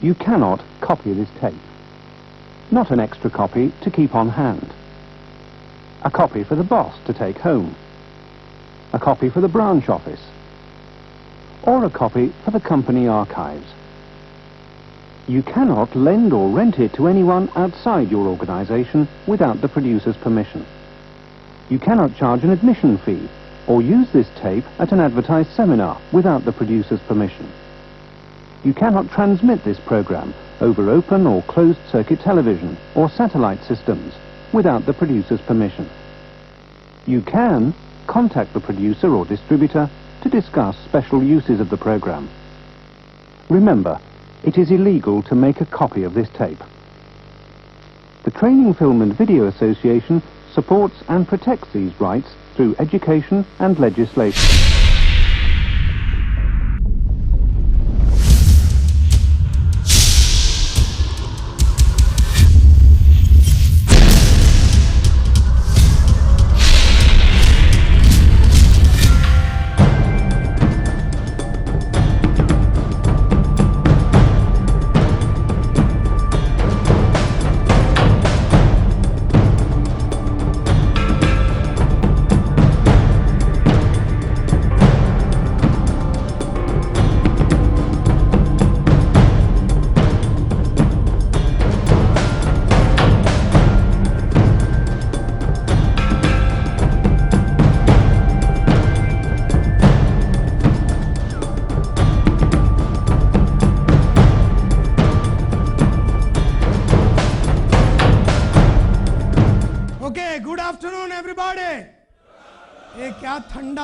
You cannot copy this tape. Not an extra copy to keep on hand. A copy for the boss to take home. A copy for the branch office. Or a copy for the company archives. You cannot lend or rent it to anyone outside your organization without the producer's permission. You cannot charge an admission fee or use this tape at an advertised seminar without the producer's permission. You cannot transmit this program over open or closed circuit television or satellite systems without the producer's permission. You can contact the producer or distributor to discuss special uses of the program. Remember, it is illegal to make a copy of this tape. The Training Film and Video Association supports and protects these rights through education and legislation.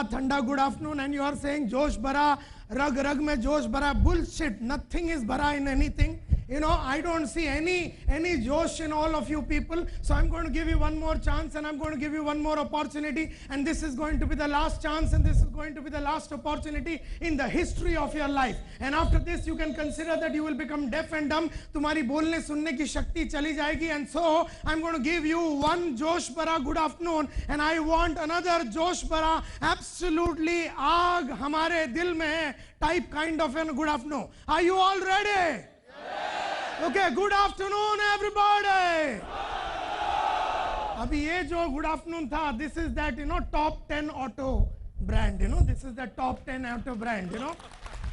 ठंडा good afternoon and you are saying जोश भरा रग रग में जोश भरा bullshit nothing is भरा in anything You know, I don't see any josh in all of you people. So I'm going to give you one more chance and I'm going to give you one more opportunity. And this is going to be the last chance and this is going to be the last opportunity in the history of your life. And after this, you can consider that you will become deaf and dumb. तुम्हारी बोलने सुनने की शक्ति चली जाएगी. And so I'm going to give you one josh bara good afternoon. And I want another josh bara absolutely आग हमारे दिल में type kind of a good afternoon. Are you all ready? Okay, good afternoon everybody. अभी ये जो good afternoon था, this is that, you know, top 10 auto brand, you know, this is the top 10 auto brand, you know,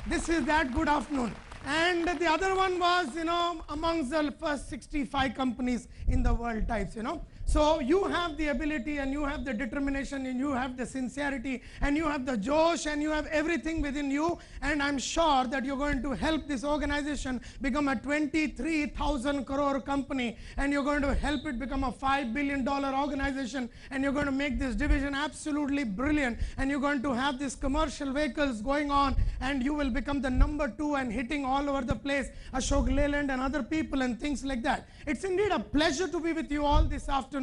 this is that good afternoon. And the other one was, you know, amongst the first 65 companies in the world types, you know. So you have the ability and you have the determination and you have the sincerity and you have the josh and you have everything within you, and I'm sure that you're going to help this organization become a 23,000 crore company, and you're going to help it become a $5 billion organization, and you're going to make this division absolutely brilliant, and you're going to have these commercial vehicles going on, and you will become the number 2 and hitting all over the place, Ashok Leyland and other people and things like that. It's indeed a pleasure to be with you all this afternoon.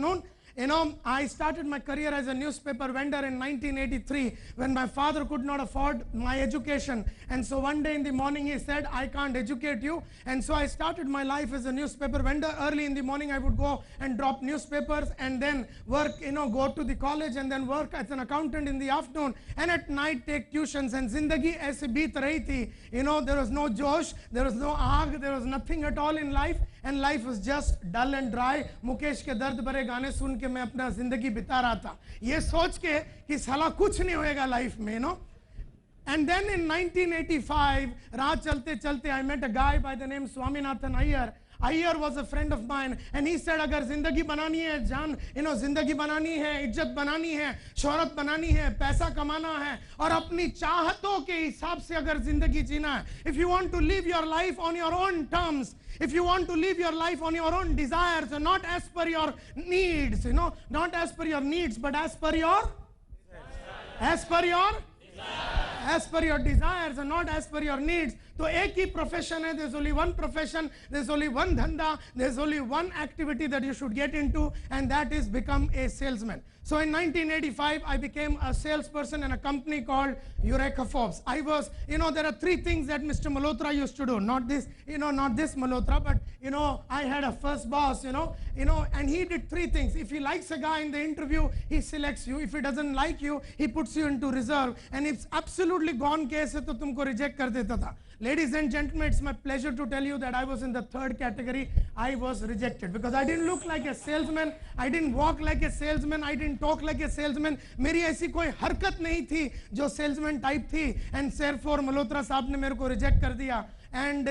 You know, I started my career as a newspaper vendor in 1983 when my father could not afford my education. And so one day in the morning he said, I can't educate you. And so I started my life as a newspaper vendor. Early in the morning I would go and drop newspapers and then work, you know, go to the college and then work as an accountant in the afternoon. And at night take tuitions. And zindagi aise beet rahi thi. You know, there was no josh, there was no aag, there was nothing at all in life. And life was just dull and dry. Mukesh के दर्द भरे गाने सुन के मैं अपना जिंदगी बिता रहा था, ये सोच के कि साला कुछ नहीं होएगा लाइफ में, नो. And then in 1985, राह चलते चलते I met a guy by the name Swaminathan Iyer. Iyer was a friend of mine, and he said, अगर जिंदगी बनानी है, जान, you know, जिंदगी बनानी है, इज्जत बनानी है, शोहरत बनानी है, पैसा कमाना है, और अपनी चाहतों के हिसाब से अगर जिंदगी जीना है, if you want to live your life on your own terms, if you want to live your life on your own desires and not as per your needs, you know, not as per your needs, but as per your desires and not as per your needs. तो एक ही profession है, there's only one profession, there's only one धंधा, there's only one activity that you should get into, and that is become a salesman. So in 1985, I became a salesperson in a company called Eureka Forbes. I was, you know, there are three things that Mr. Malhotra used to do. Not this, you know, not this Malhotra, but, you know, I had a first boss, you know, and he did three things. If he likes a guy in the interview, he selects you. If he doesn't like you, he puts you into reserve. And if absolutely gone case है तो तुमको reject कर देता था. ladies and gentlemen, it's my pleasure to tell you that I was in the third category. I was rejected because I didn't look like a salesman, I didn't walk like a salesman, I didn't talk like a salesman. मेरी ऐसी कोई हरकत नहीं थी जो salesman type थी, and therefore Malhotra साहब ने मेरे को reject कर दिया. And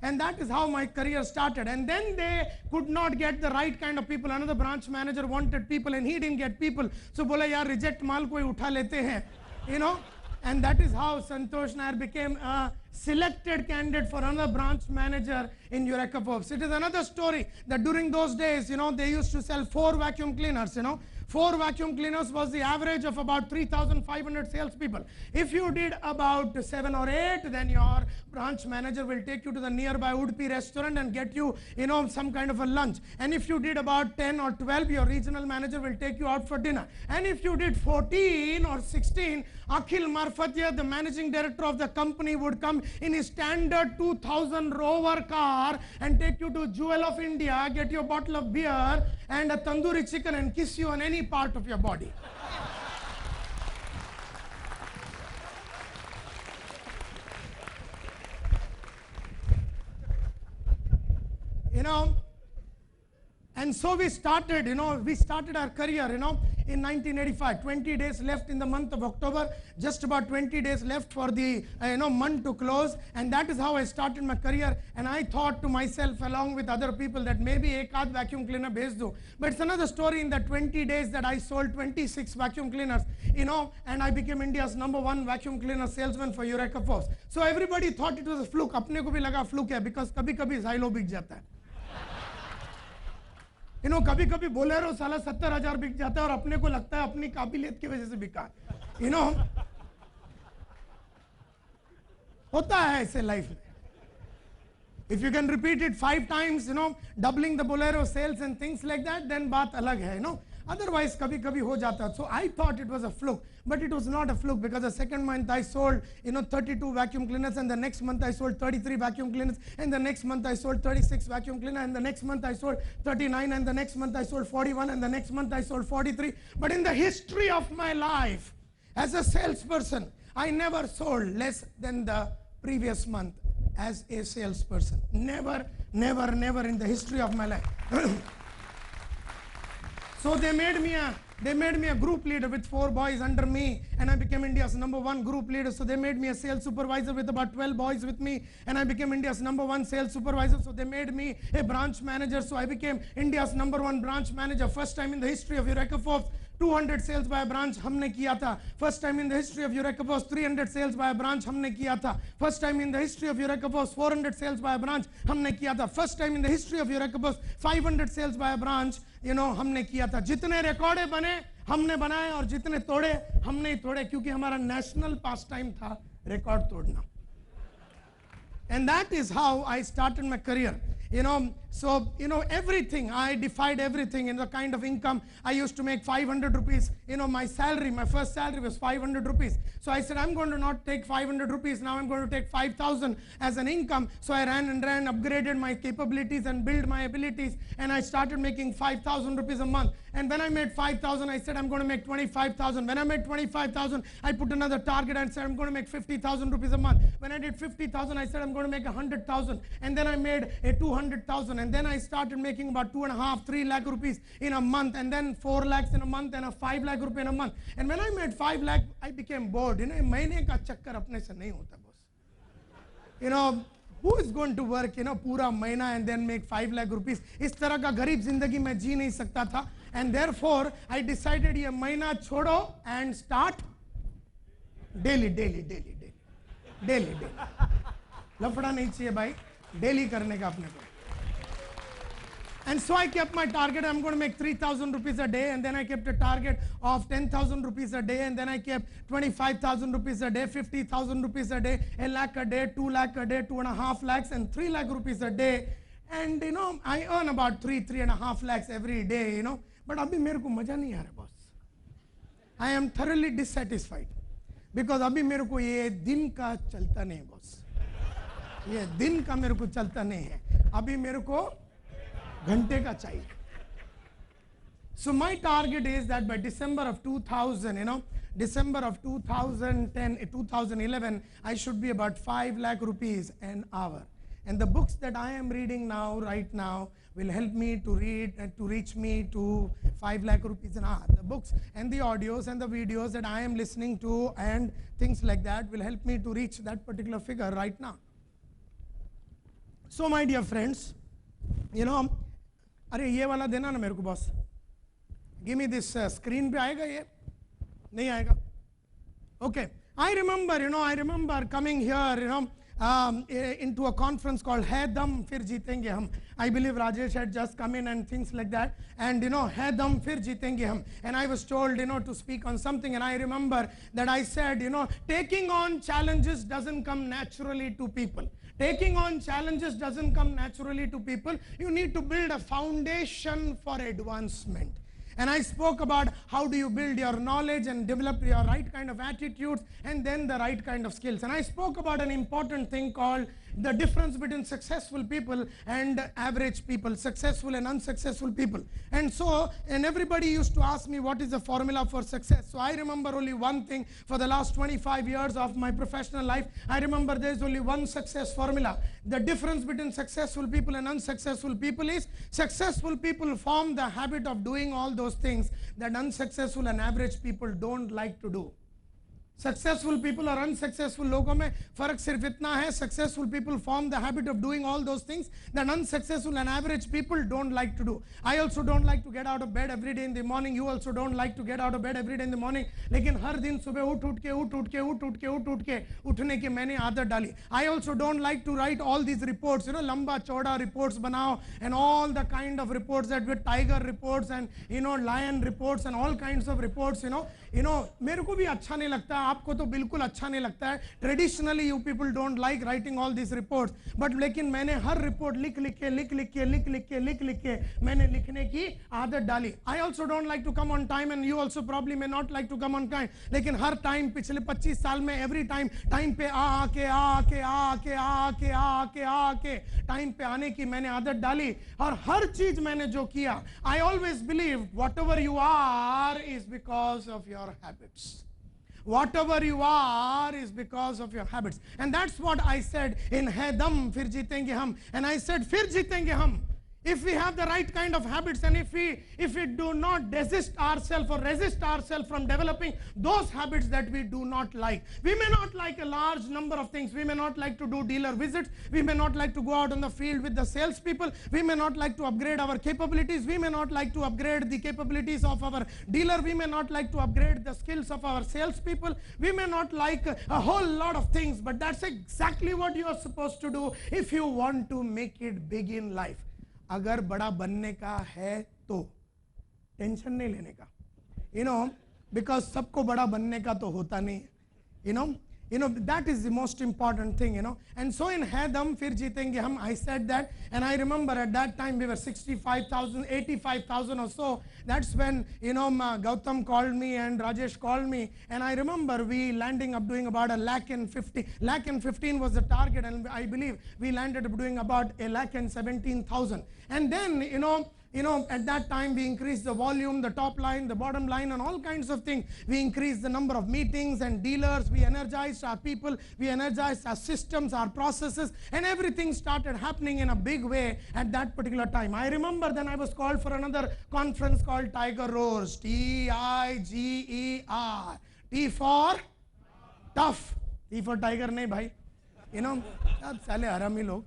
and that is how my career started. And then they could not get the right kind of people. Another branch manager wanted people and he didn't get people, so बोला यार reject माल कोई उठा लेते हैं, and that is how Santosh Nair became a selected candidate for another branch manager in Eureka Forbes. It is another story that during those days, they used to sell 4 vacuum cleaners, 4 vacuum cleaners was the average of about 3,500 salespeople. If you did about 7 or 8, then your branch manager will take you to the nearby Udupi restaurant and get you, some kind of a lunch. And if you did about 10 or 12, your regional manager will take you out for dinner. And if you did 14 or 16, Akhil Marfatia, the managing director of the company, would come in his standard 2000 Rover car and take you to Jewel of India, get you a bottle of beer and a tandoori chicken and kiss you on any part of your body. And so we started, our career, in 1985. 20 days left in the month of October, just about 20 days left for the, month to close. And that is how I started my career. And I thought to myself, along with other people, that maybe ek aad vacuum cleaner bhej do. But it's another story in the 20 days that I sold 26 vacuum cleaners, and I became India's #1 vacuum cleaner salesman for Eureka Forbes. So everybody thought it was a fluke. Apne ko bhi laga fluke hai, because kabhi-kabhi Xylo bik jata hai. कभी कभी Bolero साला 70,000 बिक जाता है और अपने को लगता है अपनी काबिलियत की वजह से बिका. होता है ऐसे लाइफ में. If you can repeat it 5 times, doubling the bolero sales and things like that, then बात अलग है, Otherwise, kabhi kabhi ho jata. So I thought it was a fluke, but it was not a fluke, because the second month I sold, 32 vacuum cleaners, and the next month I sold 33 vacuum cleaners, and the next month I sold 36 vacuum cleaners, and the next month I sold 39, and the next month I sold 41, and the next month I sold 43. But in the history of my life as a salesperson, I never sold less than the previous month as a salesperson. Never, never, never in the history of my life. So they made me a group leader with 4 boys under me, and I became India's #1 group leader. So they made me a sales supervisor with about 12 boys with me, and I became India's #1 sales supervisor. So they made me a branch manager. So I became India's #1 branch manager. First time in the history of Eureka Forbes, 200 sales by a branch हमने किया था. First time in the history of Eureka Forbes, 300 sales by a branch हमने किया था. First time in the history of Eureka Forbes, 400 sales by a branch हमने किया था. First time in the history of Eureka Forbes, 500 sales by a branch हमने किया था. जितने रिकॉर्डे बने हमने बनाए और जितने तोड़े हमने ही तोड़े, क्योंकि हमारा नेशनल पास टाइम था रिकॉर्ड तोड़ना. And that is how I started my career. So everything, I defied everything in the kind of income. I used to make 500 rupees. My salary, my first salary was 500 rupees. So I said, I'm going to not take 500 rupees. Now I'm going to take 5,000 as an income. So I ran, upgraded my capabilities and built my abilities. And I started making 5,000 rupees a month. And when I made 5,000, I said, I'm going to make 25,000. When I made 25,000, I put another target and said, I'm going to make 50,000 rupees a month. When I did 50,000, I said, I'm going to make 100,000. And then I made a 200,000. And then I started making about 2.5, 3 lakh rupees in a month. And then 4 lakhs in a month and a 5 lakh rupee in a month. And when I made 5 lakh, I became bored. महीने का चक्कर अपने से नहीं होता, boss. Who is going to work, पूरा महीना and then make 5 lakh rupees? इस तरह का गरीब जिंदगी में जी नहीं सकता था. And therefore, I decided ये महीना छोड़ो and start daily. लफड़ा नहीं चाहिए भाई, daily करने का अपने को. And so I kept my target. I'm going to make 3,000 rupees a day, and then I kept a target of 10,000 rupees a day, and then I kept 25,000 rupees a day, 50,000 rupees a day, 1 lakh a day, 2 lakh a day, 2.5 lakhs, and 3 lakh rupees a day. And I earn about 3.5 lakhs every day, But abhi mere ko maja nahi aa raha, boss. I am thoroughly dissatisfied because abhi mere ko ye din ka chalta nahi, boss. Ye din ka mere ko chalta nahi hai. Abhi mere ko घंटे का चाहिए. So my target is that by December of 2000, December of 2011, I should be about 5 lakh rupees an hour. And the books that I am reading now, right now, will help me to reach me to 5 lakh rupees an hour. The books and the audios and the videos that I am listening to and things like that will help me to reach that particular figure right now. So my dear friends, you know, अरे ये वाला देना ना मेरे को boss. Give me this screen पे आएगा ये? नहीं आएगा. Okay. I remember coming here, into a conference called Hai Dam Fir Jeetenge Hum. I believe Rajesh had just come in and things like that. And Hai Dam Fir Jeetenge Hum. And I was told, to speak on something. And I remember that I said, taking on challenges doesn't come naturally to people. Taking on challenges doesn't come naturally to people. You need to build a foundation for advancement. And I spoke about how do you build your knowledge and develop your right kind of attitudes and then the right kind of skills. And I spoke about an important thing called the difference between successful people and average people, successful and unsuccessful people. And everybody used to ask me what is the formula for success. So I remember only one thing for the last 25 years of my professional life. I remember there's only one success formula. The difference between successful people and unsuccessful people is successful people form the habit of doing all those things that unsuccessful and average people don't like to do. Successful people or unsuccessful लोगों में फर्क सिर्फ इतना है. Successful people form the habit of doing all those things that unsuccessful and average people don't like to do. I also don't like to get out of bed every day in the morning. You also don't like to get out of bed every day in the morning. लेकिन हर दिन सुबह उठ के उठने की मैंने आदत डाली. I also don't like to write all these reports, लंबा चौड़ा reports बनाओ and all the kind of reports that with tiger reports and lion reports and all kinds of reports. मेरे को भी अच्छा नहीं लगता. आपको तो बिल्कुल अच्छा नहीं लगता है. Traditionally you people don't like writing all these reports, but लेकिन मैंने हर रिपोर्ट लिख के मैंने लिखने की आदत डाली. I also don't like to come on time and you also probably may not like to come on time. लेकिन हर टाइम पिछले 25 साल में every time टाइम पे आके टाइम पे आने की मैंने आदत डाली. और हर चीज मैंने जो किया, I always believe whatever you are is because of your habits. Whatever you are is because of your habits. And that's what I said in Hai Dam Fir Jeetenge Hum. And I said, Fir Jeetenge Hum. If we have the right kind of habits and if we do not resist ourselves from developing those habits that we do not like. We may not like a large number of things. We may not like to do dealer visits. We may not like to go out on the field with the salespeople. We may not like to upgrade our capabilities. We may not like to upgrade the capabilities of our dealer. We may not like to upgrade the skills of our salespeople. We may not like a whole lot of things, but that's exactly what you are supposed to do if you want to make it big in life. अगर बड़ा बनने का है तो tension नहीं लेने का, because सबको बड़ा बनने का तो होता नहीं, that is the most important thing, And so in Hai Dam Fir Jeetenge Hum, I said that, and I remember at that time we were 65,000, 85,000 or so. That's when, Gautam called me and Rajesh called me, and I remember we landing up doing about 1,15,000 was the target, and I believe we landed up doing about 1,17,000. And then, at that time we increased the volume, the top line, the bottom line, and all kinds of things. We increased the number of meetings and dealers. We energized our people. We energized our systems, our processes, and everything started happening in a big way at that particular time. I remember then I was called for another conference called Tiger Roars. T-I-G-E-R. T for tough. T for tiger nahi bhai. ab sale harami log.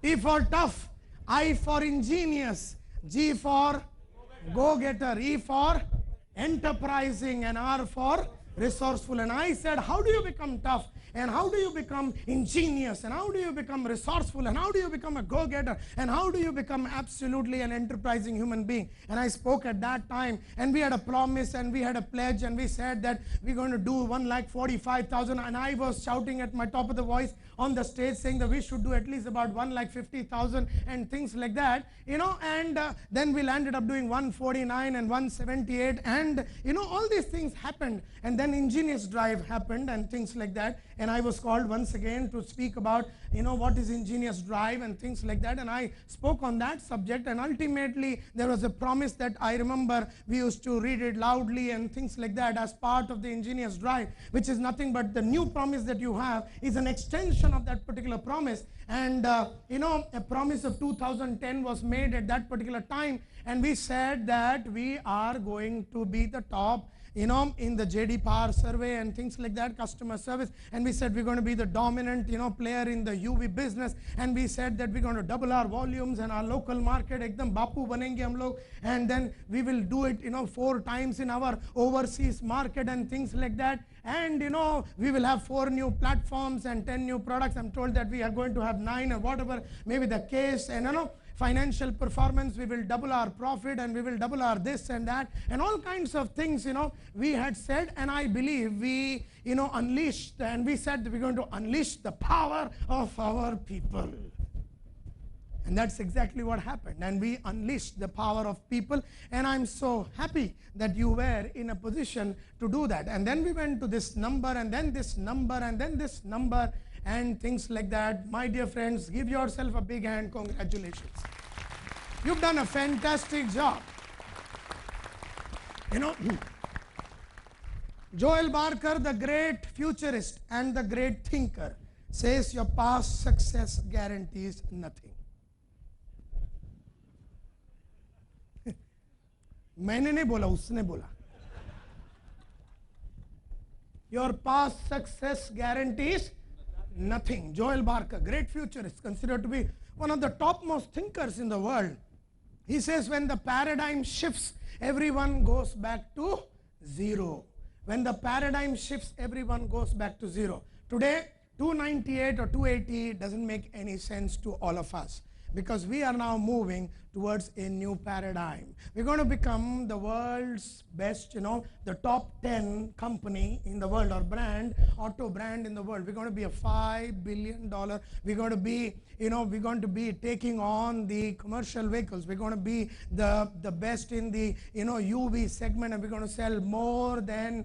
T for tough. I for ingenious, G for go-getter, E for enterprising, and R for resourceful. And I said, how do you become tough? And how do you become ingenious? And how do you become resourceful? And how do you become a go-getter? And how do you become absolutely an enterprising human being? And I spoke at that time, and we had a promise, and we had a pledge, and we said that we're going to do 1,45,000. And I was shouting at my top of the voice on the stage saying that we should do at least about 1,50,000 and things like that, and then we landed up doing 149 and 178, and all these things happened. And then Ingenious Drive happened and things like that. and I was called once again to speak about, what is ingenious drive and things like that, and I spoke on that subject, and ultimately there was a promise that I remember we used to read it loudly and things like that as part of the ingenious drive, which is nothing but the new promise that you have is an extension of that particular promise. And a promise of 2010 was made at that particular time, and we said that we are going to be the top in the JD Power survey and things like that, customer service, and we said we're going to be the dominant player in the UV business, and we said that we're going to double our volumes and our local market ekdam bapu banenge hum log, and then we will do it 4 times in our overseas market and things like that, and we will have 4 new platforms and 10 new products. I'm told that we are going to have 9 or whatever may be the case, and financial performance, we will double our profit, and we will double our this and that, and all kinds of things we had said. And I believe we unleashed, and we said that we're going to unleash the power of our people, and that's exactly what happened. And we unleashed the power of people, and I'm so happy that you were in a position to do that. And then we went to this number, and then this number, and then this number, and things like that. My dear friends, give yourself a big hand. Congratulations. You've done a fantastic job. Joel Barker, the great futurist and the great thinker, says your past success guarantees nothing. मैंने नहीं बोला, उसने बोला. Your past success guarantees nothing. Joel Barker, great futurist, considered to be one of the topmost thinkers in the world. He says when the paradigm shifts, everyone goes back to zero. When the paradigm shifts, everyone goes back to zero. Today, 298 or 280 doesn't make any sense to all of us, because we are now moving towards a new paradigm. We're going to become the world's best, the top 10 company in the world, or brand, auto brand in the world. We're going to be a $5 billion. We're going to be, we're going to be taking on the commercial vehicles. We're going to be the best in the, UV segment, and we're going to sell more than,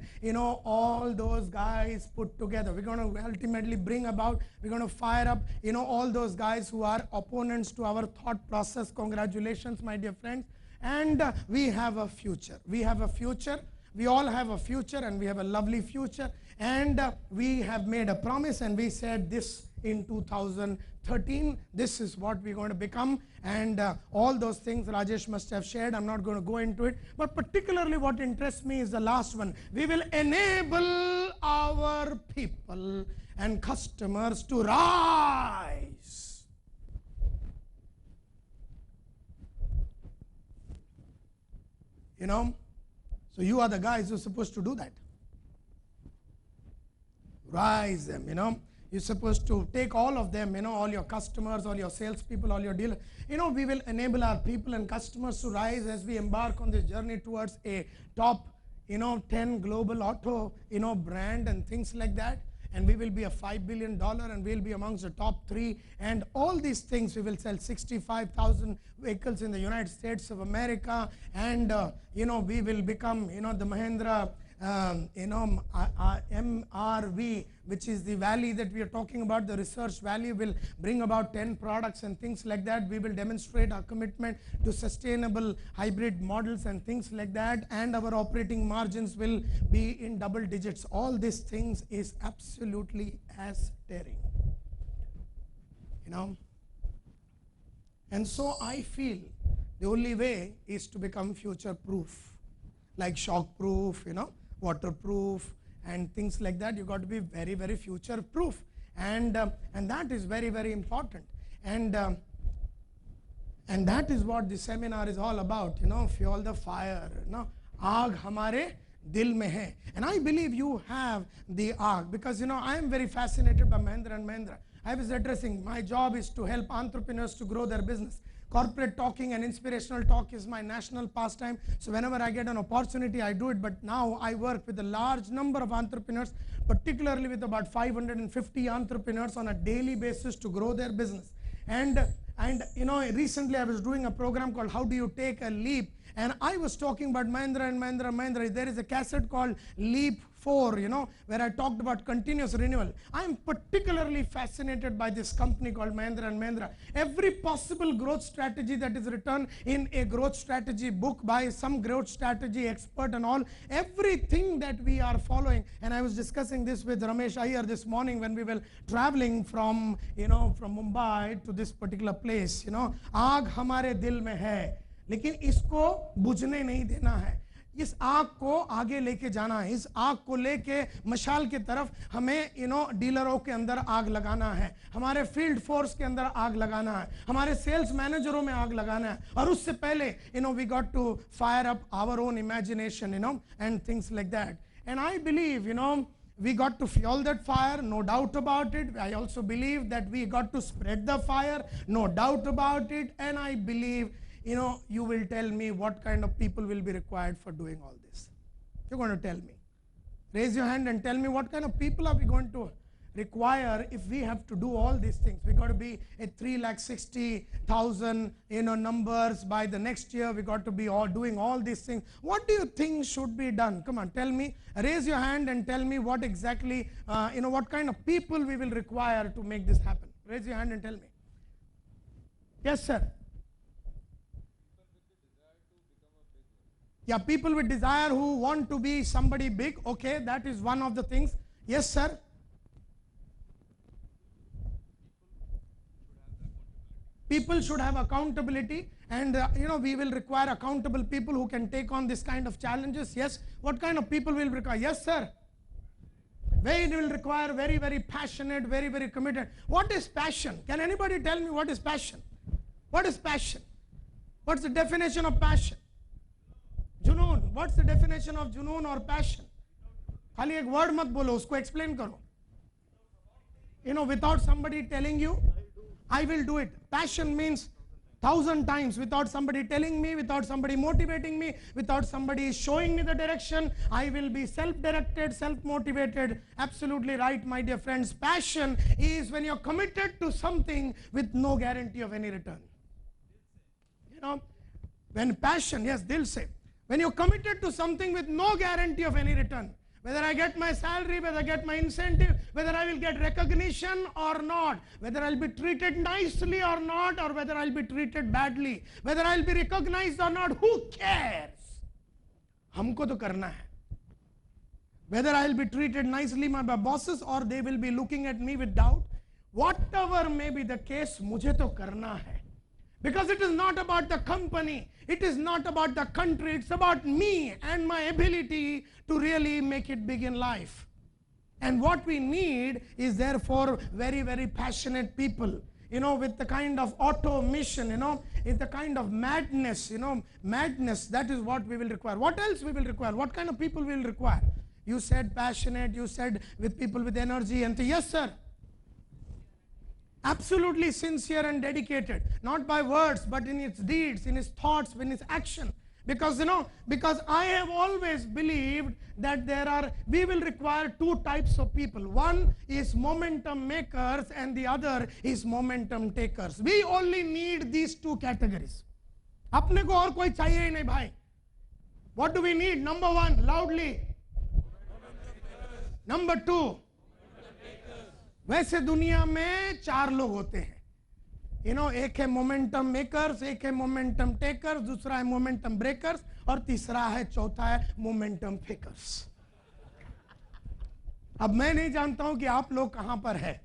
all those guys put together. We're going to ultimately bring about, we're going to fire up, all those guys who are opponents to our thought process. Congratulations, my dear friends. And we have a future. We have a future. We all have a future, and we have a lovely future. And we have made a promise, and we said this in 2013. This is what we're going to become. And all those things Rajesh must have shared. I'm not going to go into it. But particularly what interests me is the last one. We will enable our people and customers to rise. So you are the guys who are supposed to do that. Rise them, You're supposed to take all of them, all your customers, all your salespeople, all your dealers. We will enable our people and customers to rise as we embark on this journey towards a top, 10 global auto, brand and things like that. And we will be a $5 billion, and we'll be amongst the top 3. And all these things, we will sell 65,000 vehicles in the United States of America. And, we will become, the Mahindra, MRV, which is the valley that we are talking about. The research valley will bring about 10 products and things like that. We will demonstrate our commitment to sustainable hybrid models and things like that. And our operating margins will be in double digits. All these things is absolutely ass-tearing. And so I feel the only way is to become future-proof, like shock-proof, waterproof and things like that. You got to be very, very future-proof, and that is very, very important. And that is what the seminar is all about. Fuel the fire. Aag hamare dil mein hai. And I believe you have the aag, because I am very fascinated by Mahindra and Mahindra. I was addressing, my job is to help entrepreneurs to grow their business. Corporate talking and inspirational talk is my national pastime. So whenever I get an opportunity, I do it. But now I work with a large number of entrepreneurs, particularly with about 550 entrepreneurs on a daily basis to grow their business. And recently I was doing a program called How Do You Take a Leap? And I was talking about Mahindra and Mahindra. There is a cassette called Leap 4, where I talked about continuous renewal. I'm particularly fascinated by this company called Mahindra and Mahindra. Every possible growth strategy that is written in a growth strategy book by some growth strategy expert and all, everything that we are following. And I was discussing this with Ramesh Iyer this morning when we were traveling from Mumbai to this particular place. आग हमारे दिल में है, लेकिन इसको बुझने नहीं देना है. इस आग को आगे लेके जाना है. इस आग को लेके मशाल की तरफ हमें डीलरों के अंदर आग लगाना है, हमारे फील्ड फोर्स के अंदर आग लगाना है, हमारे सेल्स मैनेजरों में आग लगाना है. और उससे पहले we got to fire up our own imagination and things like that. And I believe we got to fuel that fire, no doubt about it. I also believe that we got to spread the fire, no doubt about it. And I believe you will tell me what kind of people will be required for doing all this. You're going to tell me. Raise your hand and tell me what kind of people are we going to require if we have to do all these things. We got to be at 360,000 numbers by the next year. We got to be all doing all these things. What do you think should be done? Come on, tell me. Raise your hand and tell me what exactly what kind of people we will require to make this happen. Raise your hand and tell me. Yes, sir. Yeah, people with desire who want to be somebody big. Okay, that is one of the things. Yes, sir. People should have accountability, and we will require accountable people who can take on this kind of challenges. Yes. What kind of people will require? Yes, sir. We will require very, very passionate, very, very committed. What is passion? Can anybody tell me what is passion? What is passion? What's the definition of passion? Junoon. What's the definition of junoon or passion? खाली एक word मत बोलो, उसको explain करो. Without somebody telling you, I will do it. Passion means 1,000 times without somebody telling me, without somebody motivating me, without somebody showing me the direction. I will be self-directed, self-motivated. Absolutely right, my dear friends. Passion is when you're committed to something with no guarantee of any return. When passion, yes, they'll say, when you're committed to something with no guarantee of any return, whether I get my salary, whether I get my incentive, whether I will get recognition or not, whether I'll be treated nicely or not, or whether I'll be treated badly, whether I'll be recognized or not, who cares? हमको तो करना है. Whether I'll be treated nicely by my bosses or they will be looking at me with doubt, whatever may be the case, मुझे तो करना है. Because it is not about the company, it is not about the country, it's about me and my ability to really make it big in life. And what we need is therefore very, very passionate people, with the kind of auto mission, in the kind of madness, madness, that is what we will require. What else we will require? What kind of people we will require? You said passionate, you said with people with energy and yes, sir. Absolutely sincere and dedicated, not by words, but in its deeds, in his thoughts, in his action. Because, because I have always believed that we will require two types of people. One is momentum makers and the other is momentum takers. We only need these two categories. अपने को और कोई चाहिए ही नहीं भाई. What do we need? Number one, loudly. Number two, वैसे दुनिया में 4 लोग होते हैं. एक है मोमेंटम मेकर्स, एक है मोमेंटम टेकर्स, दूसरा है मोमेंटम ब्रेकर्स और तीसरा है, चौथा है मोमेंटम फेकर्स. अब मैं नहीं जानता हूं कि आप लोग कहां पर है.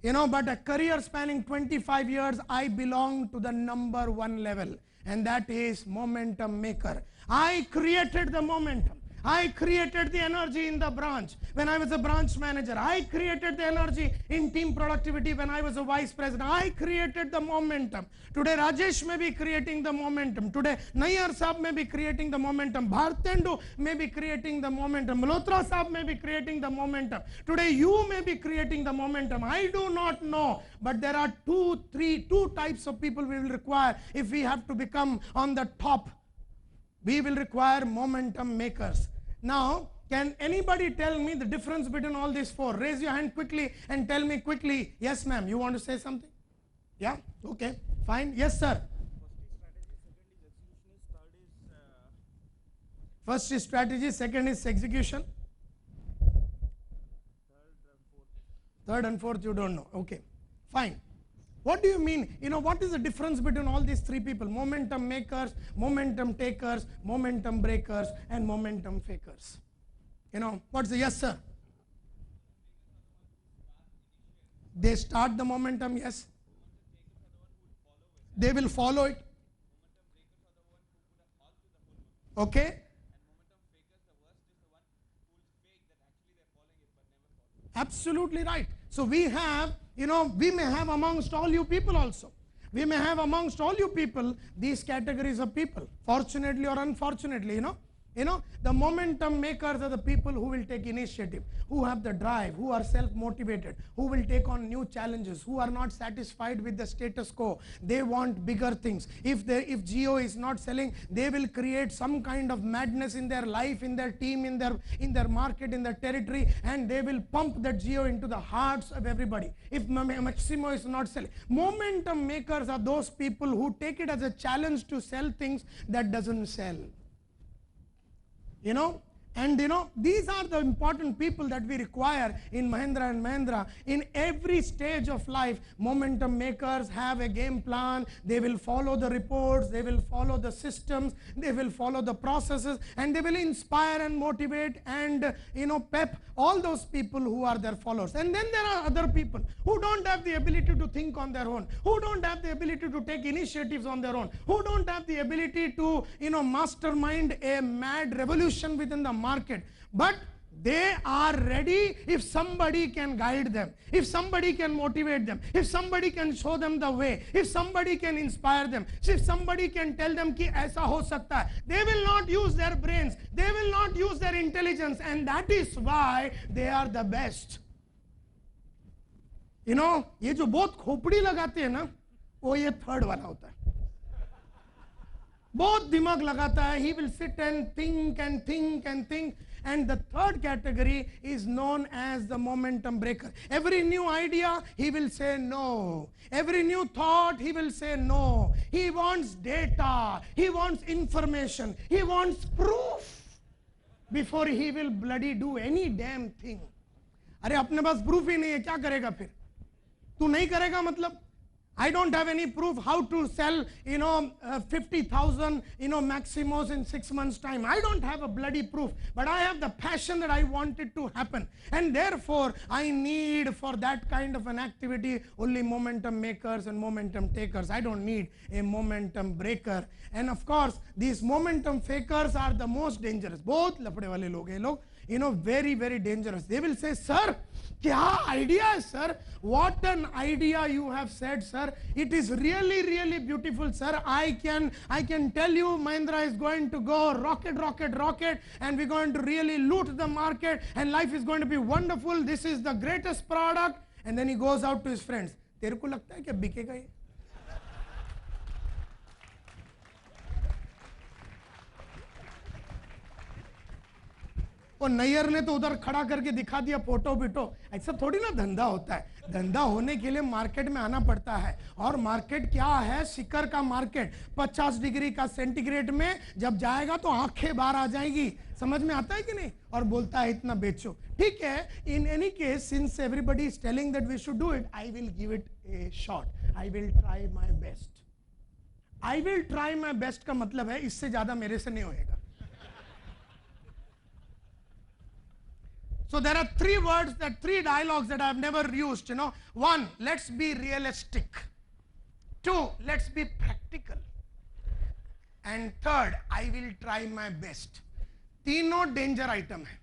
But a career spanning 25 years, I belong to the number 1 level, and that is momentum maker. I created the momentum. I created the energy in the branch when I was a branch manager. I created the energy in team productivity when I was a vice president. I created the momentum. Today Rajesh may be creating the momentum. Today Nair Saab may be creating the momentum. Bhartendu may be creating the momentum. Malhotra Saab may be creating the momentum. Today you may be creating the momentum. I do not know. But there are two types of people we will require if we have to become on the top. We will require momentum makers. Now, can anybody tell me the difference between all these 4? Raise your hand quickly and tell me quickly. Yes, ma'am. You want to say something? Yeah? Okay. Fine. Yes, sir. First is strategy, second is execution. Third and fourth you don't know. Okay, fine. What do you mean? What is the difference between all these three people? Momentum makers, momentum takers, momentum breakers, and momentum fakers. What's the yes, sir? They start the momentum, yes. They will follow it. Okay? Absolutely right. So we have, we may have amongst all you people also. We may have amongst all you people these categories of people, fortunately or unfortunately, the momentum makers are the people who will take initiative, who have the drive, who are self-motivated, who will take on new challenges, who are not satisfied with the status quo. They want bigger things. If Jio is not selling, they will create some kind of madness in their life, in their team, in their market, in their territory, and they will pump that Jio into the hearts of everybody. If Maximo is not selling, momentum makers are those people who take it as a challenge to sell things that doesn't sell. These are the important people that we require in Mahindra and Mahindra. In every stage of life, momentum makers have a game plan. They will follow the reports, they will follow the systems, they will follow the processes, and they will inspire and motivate and pep all those people who are their followers. And then there are other people who don't have the ability to think on their own, who don't have the ability to take initiatives on their own, who don't have the ability to mastermind a mad revolution within the market, but they are ready if somebody can guide them, if somebody can motivate them, if somebody can show them the way, if somebody can inspire them, if somebody can tell them ki aisa ho sakta hai. They will not use their brains, they will not use their intelligence, and that is why they are the best. ये जो बहुत खोपड़ी लगाते हैं ना, वो ये third वाला होता है. बहुत दिमाग लगाता है. He will sit and think and think and think. And the third category is known as the momentum breaker. Every new idea, he will say no. Every new thought, he will say no. He wants data. He wants information. He wants proof before he will bloody do any damn thing. अरे अपने पास proof ही नहीं है, क्या करेगा फिर? तू नहीं करेगा मतलब? I don't have any proof how to sell 50,000 Maximos in 6 months time. I don't have a bloody proof, but I have the passion that I want it to happen, and therefore I need for that kind of an activity only momentum makers and momentum takers. I don't need a momentum breaker. And of course these momentum fakers are the most dangerous. बहुत लफड़े वाले लोग हैं लोग, very very dangerous. They will say, sir, क्या idea है sir? What an idea you have said, sir. It is really really beautiful, sir. I can tell you Mahindra is going to go rocket rocket rocket, and we're going to really loot the market, and life is going to be wonderful. This is the greatest product. And then he goes out to his friends. तेरे को लगता है क्या बिकेगा ये? और नैयर ने तो उधर खड़ा करके दिखा दिया फोटो बिटो. ऐसा थोड़ी ना धंधा होता है. धंधा होने के लिए मार्केट में आना पड़ता है, और मार्केट क्या है? शिखर का मार्केट. 50 डिग्री का सेंटीग्रेड में जब जाएगा तो आंखें बाहर आ जाएगी. समझ में आता है कि नहीं? और बोलता है इतना बेचो. ठीक है. In any case, since everybody is telling that we should do it, I will give it a shot. I will try my best. I will try my best का मतलब है इससे ज्यादा मेरे से नहीं होएगा. So there are three words, three dialogues that I have never used, One, let's be realistic. Two, let's be practical. And third, I will try my best. तीनों danger item है.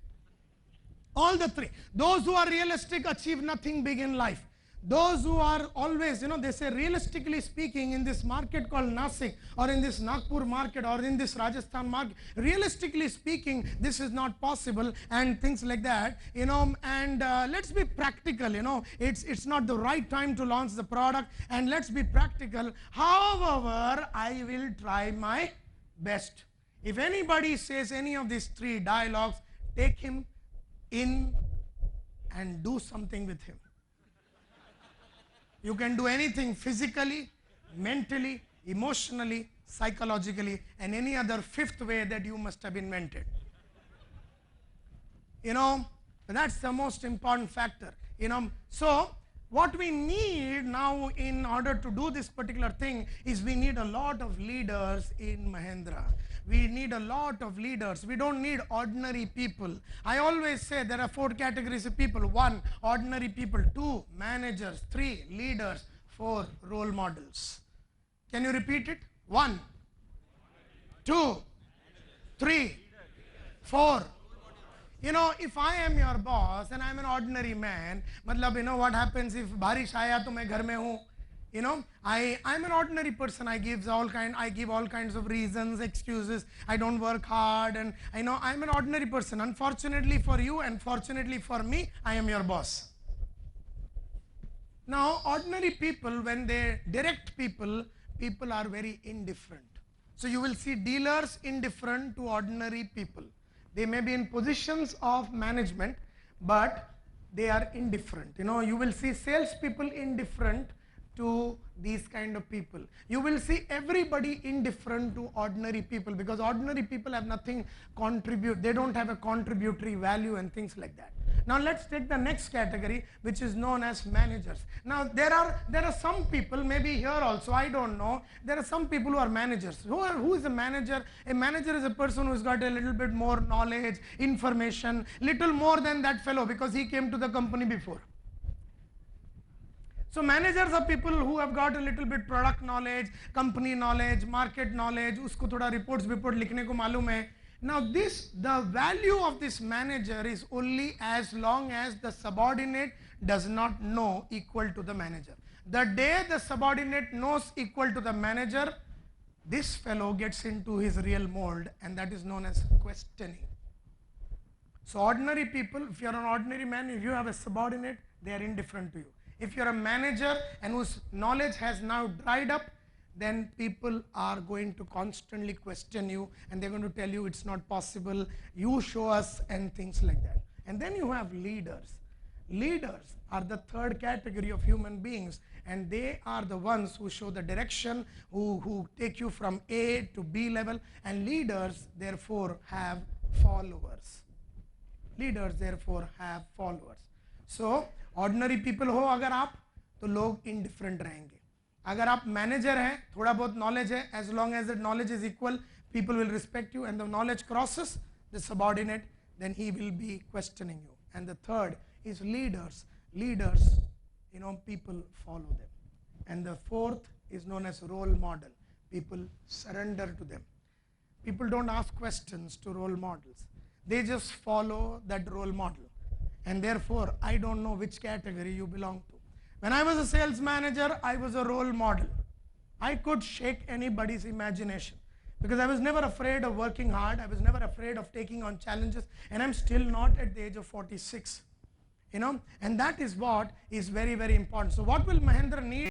All the three. Those who are realistic achieve nothing big in life. Those who are always, they say realistically speaking, in this market called Nasik, or in this Nagpur market, or in this Rajasthan market, realistically speaking, this is not possible, and things like that, and let's be practical, it's not the right time to launch the product, and let's be practical. However, I will try my best. If anybody says any of these three dialogues, take him in and do something with him. You can do anything physically, mentally, emotionally, psychologically, and any other fifth way that you must have invented. You know, that's the most important factor. You know, so what we need now in order to do this particular thing is we need a lot of leaders in Mahindra. We need a lot of leaders. We don't need ordinary people. I always say there are 4 categories of people. 1, ordinary people. 2, managers. 3, leaders. 4, role models. Can you repeat it? 1, 2, 3, 4. You know, if I am your boss and I am an ordinary man, matlab, you know what happens if barish aaya to main ghar mein hu? You know, I'm an ordinary person. I give all kinds of reasons, excuses. I don't work hard, and I know I'm an ordinary person. Unfortunately for you and fortunately for me, I am your boss. Now, ordinary people, when they direct people, people are very indifferent. So you will see dealers indifferent to ordinary people. They may be in positions of management, but they are indifferent. You know, you will see salespeople indifferent to these kind of people. You will see everybody indifferent to ordinary people, because ordinary people have nothing contribute. They don't have a contributory value and things like that. Now let's take the next category, which is known as managers. Now there are some people, maybe here also, I don't know, there are some people who are managers. Who is a manager? A manager is a person who's got a little bit more knowledge, information, little more than that fellow, because he came to the company before. So managers are people who have got a little bit product knowledge, company knowledge, market knowledge, usko thoda reports likhne ko malum hai. Now the value of this manager is only as long as the subordinate does not know equal to the manager. The day the subordinate knows equal to the manager, this fellow gets into his real mold, and that is known as questioning. So ordinary people, if you are an ordinary man, if you have a subordinate, they are indifferent to you. If you are a manager and whose knowledge has now dried up, then people are going to constantly question you, and they're going to tell you it's not possible, you show us, and things like that. And then you have leaders. Leaders are the third category of human beings, and they are the ones who show the direction, who take you from A to B level, and leaders therefore have followers. Leaders therefore have followers. So ordinary people हो अगर आप, तो लोग indifferent रहेंगे. अगर आप manager हैं, थोड़ा बहुत knowledge है, as long as the knowledge is equal, people will respect you, and the knowledge crosses the subordinate, then he will be questioning you. And the third is leaders. Leaders, you know, people follow them. And the fourth is known as role model. People surrender to them. People don't ask questions to role models. They just follow that role model. And therefore, I don't know which category you belong to. When I was a sales manager, I was a role model. I could shake anybody's imagination, because I was never afraid of working hard. I was never afraid of taking on challenges, and I'm still not at the age of 46. You know, and that is what is very, very important. So what will Mahindra need?